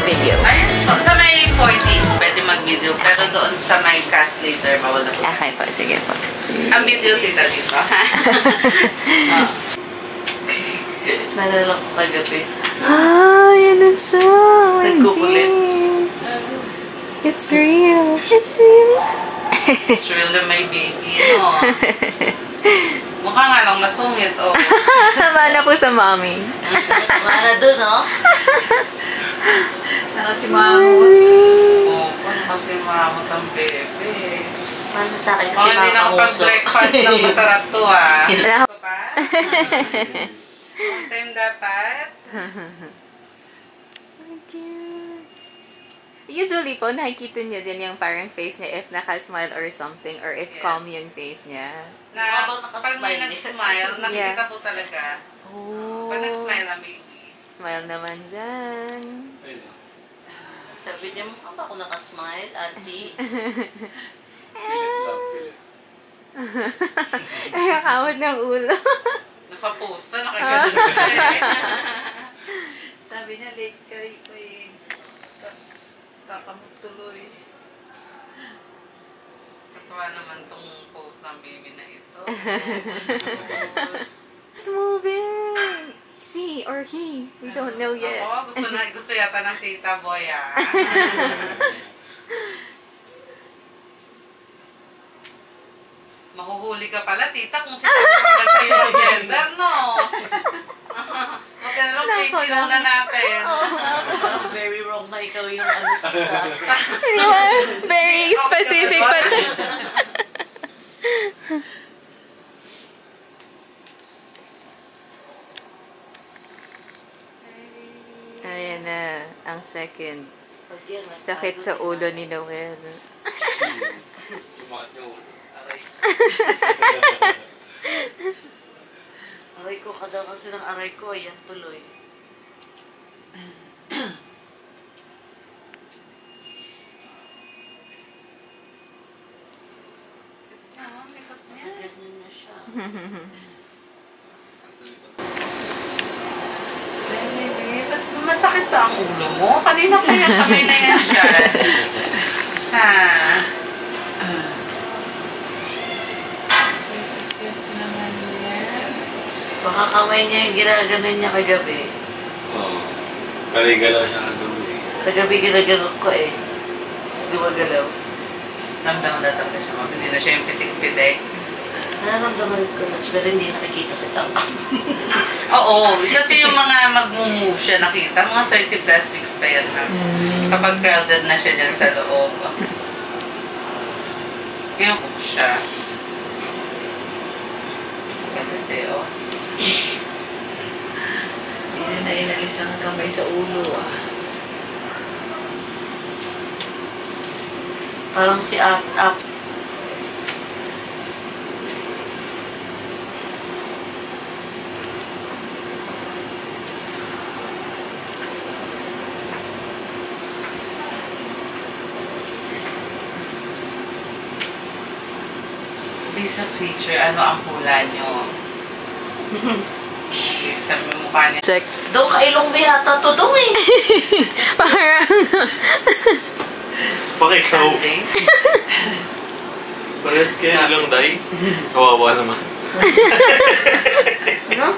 video. Ayun po. Sa may 14, pwede mag-video. Pero doon sa may cast later, mawala po. Okay po, sige po. Ang video kita dito, ha? Nalala ko kagabi. Ah, yan na siya. Nagkukulit. It's real. It's real. It's real na my baby, no? Mukha nga lang masungit, oh. Mana po sa mommy. Mana doon, no? Sana si Mamo. Oo, kasi mamot ang bebe. Ano sa akin Oh, kasi hindi nakapag-breakfast ng masarap to, ah. Wala. Ito pa? On time dapat? Usually po, nakikita niyo din yung parang face niya if naka-smile or something or if Yes. calm yung face niya. Na, Habang pag may nag-smile, nakikita po talaga. Oh. Pag nag-smile na baby. Smile naman dyan. Sabi niya, mukha ba ako nakasmile, auntie? Ay, nakawad ng ulo. Nakapost na, nakagano'n. Sabi niya, late ka rito eh. Kakamot tuloy. Katawa naman tong post ng baby na ito. It's moving. She or he. We don't know yet. Oo, gusto yata ng tita boy, ah. Mahuhuli ka pala, tita, kung sinasabi sa'yo ang gender, no? Huwag ka na lang face na natin. Very wrong na ikaw yung ano sa Yeah, very specific. But ayan na, ang second. Sakit sa ulo ni Noel. Sumakit yung ulo. Aray. Aray ko, kada kasi ng aray ko, ayan tuloy. Ganyan na siya. Ba't masakit pa ang ulo mo? Kanina pa yan, kamay na yan siya. Ha? Naman yan. Baka kamay niya yung ginaganon niya kagabi. Oo. Kaligalaw siya kagabi. Kagabi ginaganon ko eh. Tapos gumagalaw. Namdaman na talaga siya. Mabili na siya yung pitik-pitik. Nararamdaman ko na siya, pero hindi nakikita sa tiyan. Oo, kasi yung mga mag-move siya nakita, mga 30 plus weeks pa yan, ma'am. Kapag crowded na siya dyan sa loob. Kinukup siya. Ganito, oh. Hindi na inalis ang kamay sa ulo ah. Parang si Up. Sa feature, ano ang hula nyo? Sa mukha niya. Check. Doon ka ilong biyata to doon eh. Parang Pakikaw. Something. Parehas kaya nilang day. Kawawa naman. Ano?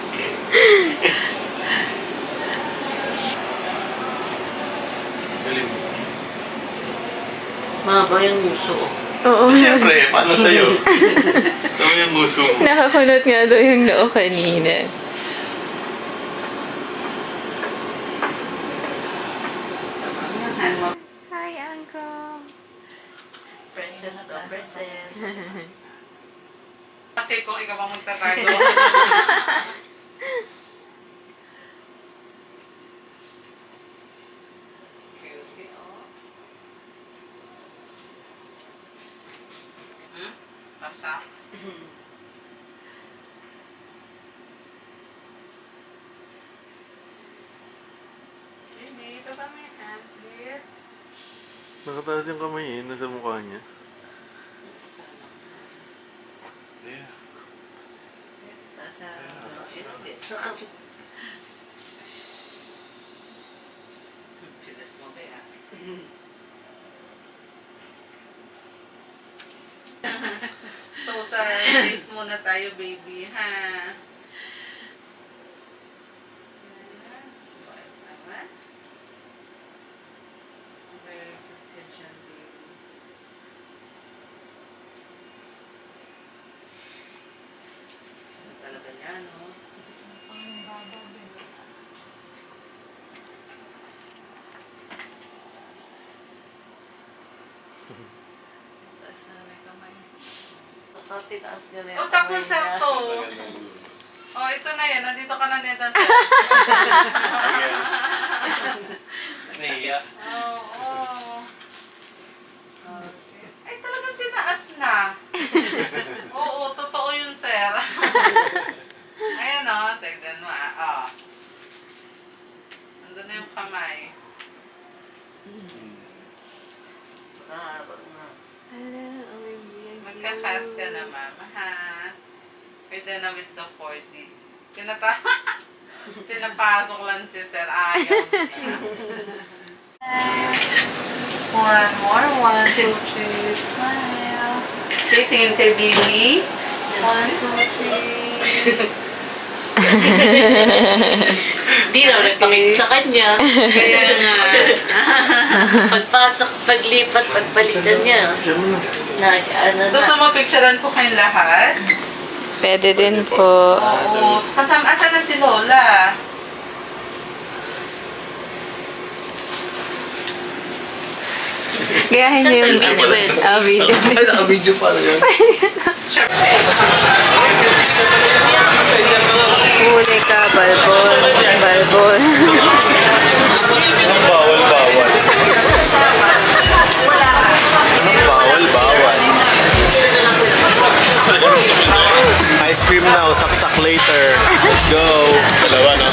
Galing. Mahaba yung muso. oo. Siyempre, paano sa'yo? Tama yung muso mo. Nakakunot nga daw yung noo kanina. Hi, Uncle. Present daw, present. Kasi kung ikaw ang magtatago. Cute, oh. Basa. Ito ba may hand, please? Nakataas yung kamay eh, nasa mukha niya. Yeah. Nasa Pilis mo ba So, safe muna tayo, baby, ha? Very good ka dyan, baby. Talaga yan, no? Taas na may kamay. Tinaas niya na yung Oh, kamay sakto-sakto. niya. Oh, ito na yan. Nandito ka na nito. Nahiya. Oo. Okay. Ay, talagang tinaas na. Oo, totoo yun, sir. Ayan o, tignan mo ah. Oh. Nandun na yung kamay. Harap na. Magkakas ka na, mama, ha? Pwede na with the 40. Pinapasok lang si sir. Ayaw. One more. 1, 2, 3. Smile. Okay, tingin kay Billy. 1, 2, 3. Di na nagpakita sa kanya. Kaya nga. Pagpasok, paglipat, pagpalitan niya. Ano na. Gusto mo picturean ko kayong lahat? Pwede din po. Oo. Kasama, asan na si Lola? Gayahin niyo yung Video ba yun? video. Ay, naka-video pala yan. Huli ka, balbon. Balbon. Bawal, bawal. Bawal, bawal. Ice cream now, saksak later. Let's go. Dalawa, no?